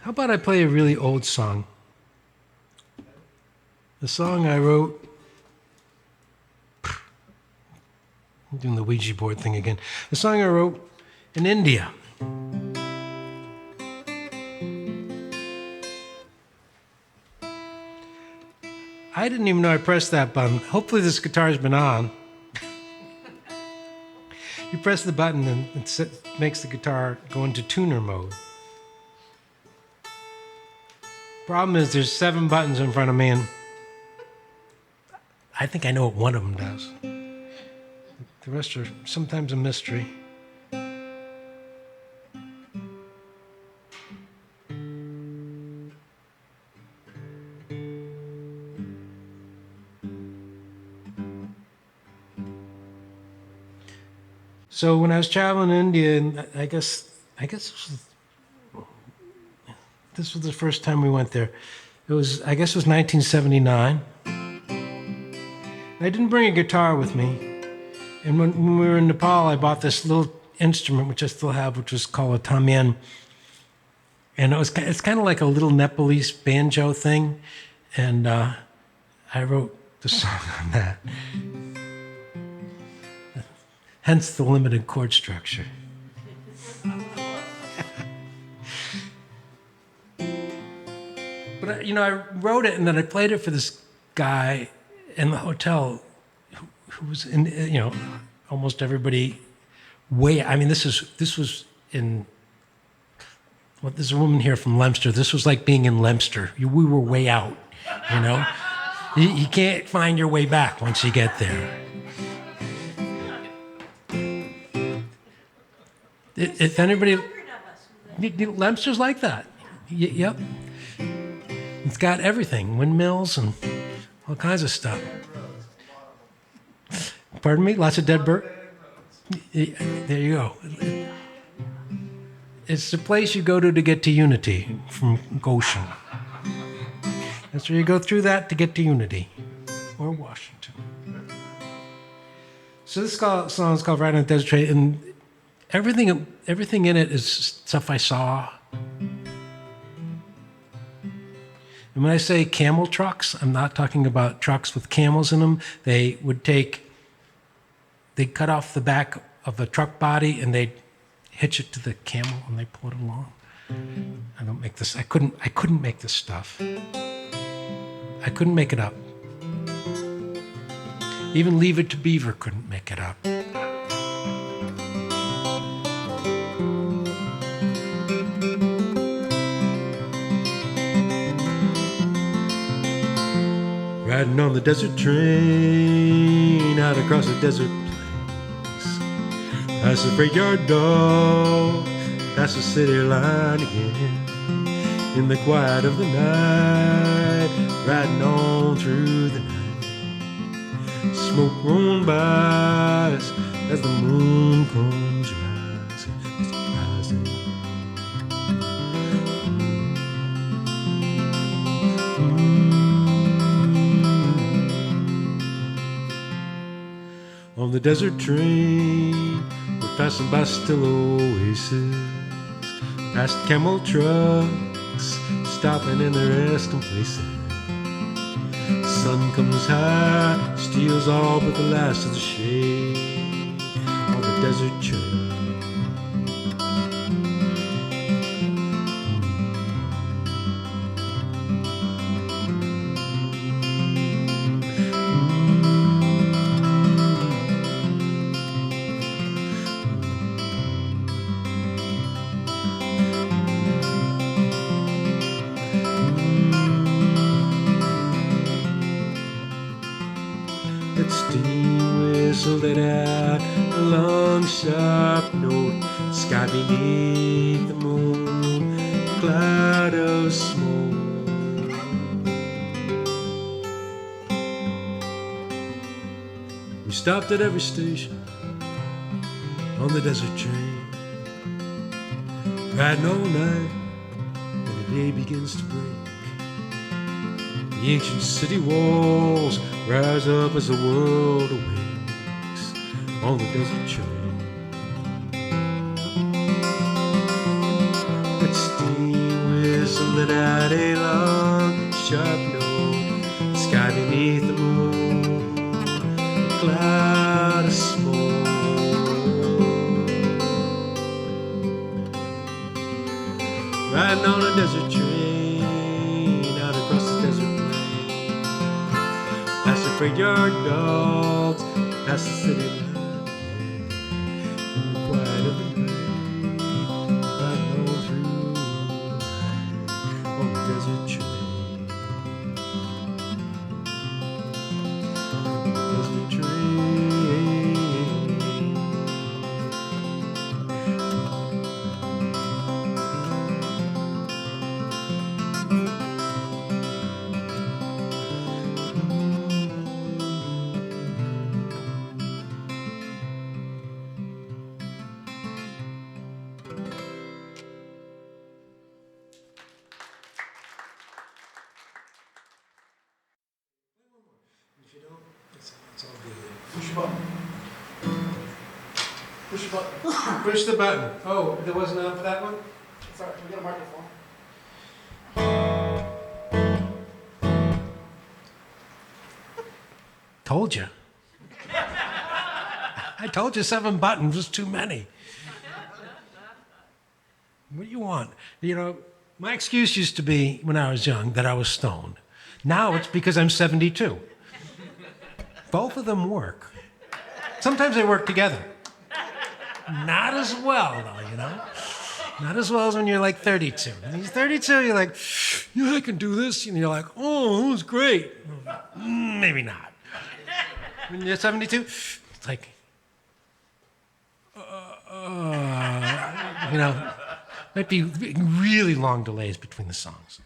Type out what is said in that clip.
How about I play a really old song? The song I wrote. I'm doing the Ouija board thing again. The song I wrote in India. I didn't even know I pressed that button. Hopefully this guitar's been on. You press the button and it makes the guitar go into tuner mode. Problem is there's 7 buttons in front of me and I think I know what one of them does. The rest are sometimes a mystery. So when I was traveling in India, and I guess this was the first time we went there. It was 1979. I didn't bring a guitar with me. And when we were in Nepal, I bought this little instrument, which I still have, which was called a tamien. And it's kind of like a little Nepalese banjo thing. And I wrote the song on that. Hence the limited chord structure. But I wrote it and then I played it for this guy in the hotel who was in, almost everybody this was in, well, there's a woman here from Leominster. This was like being in Leominster. We were way out, You can't find your way back once you get there. If anybody, Leominster's like that. Yep. It's got everything, windmills and all kinds of stuff. Pardon me? Lots of dead birds? There you go. It's the place you go to get to unity from Goshen. That's where you go through that to get to unity. Or Washington. So this song is called Riding on the Desert Train, and everything in it is stuff I saw. And when I say camel trucks, I'm not talking about trucks with camels in them. They'd cut off the back of a truck body and they'd hitch it to the camel and they pull it along. I don't make this. I couldn't make this stuff. I couldn't make it up. Even Leave It to Beaver couldn't make it up. Riding on the desert train, out across the desert place. Past the freight yard door, past the city line again. In the quiet of the night, riding on through the night. Smoke rolling by us as the moon comes rising. It's rising. On the desert train, we're passing by still oases, past camel trucks, stopping in their resting places. Sun comes high, steals all but the last of the shade on the desert train. That steam whistle let out a long sharp note. Sky beneath the moon, a cloud of smoke. We stopped at every station on the desert train, riding all night when the day begins to break. The ancient city walls rise up as the world awakes on the desert train. That steam whistle let out a long, sharp note. Sky beneath the moon, a cloud of smoke. Riding on a desert train out across the desert plain, past the freight yard dogs, past the city line, in the quiet of the night, riding on through on the desert train, desert train. If you don't, it's all good. Push the button. Push the button. Push the button. Oh, there wasn't on for that one? Sorry, we got a microphone. Told you. I told you 7 buttons was too many. What do you want? You know, my excuse used to be when I was young that I was stoned. Now it's because I'm 72. Both of them work. Sometimes they work together. Not as well, though, you know? Not as well as when you're like 32. When you're 32, you're like, yeah, I can do this. And you're like, oh, that was great. Maybe not. When you're 72, it's like, you know, might be really long delays between the songs.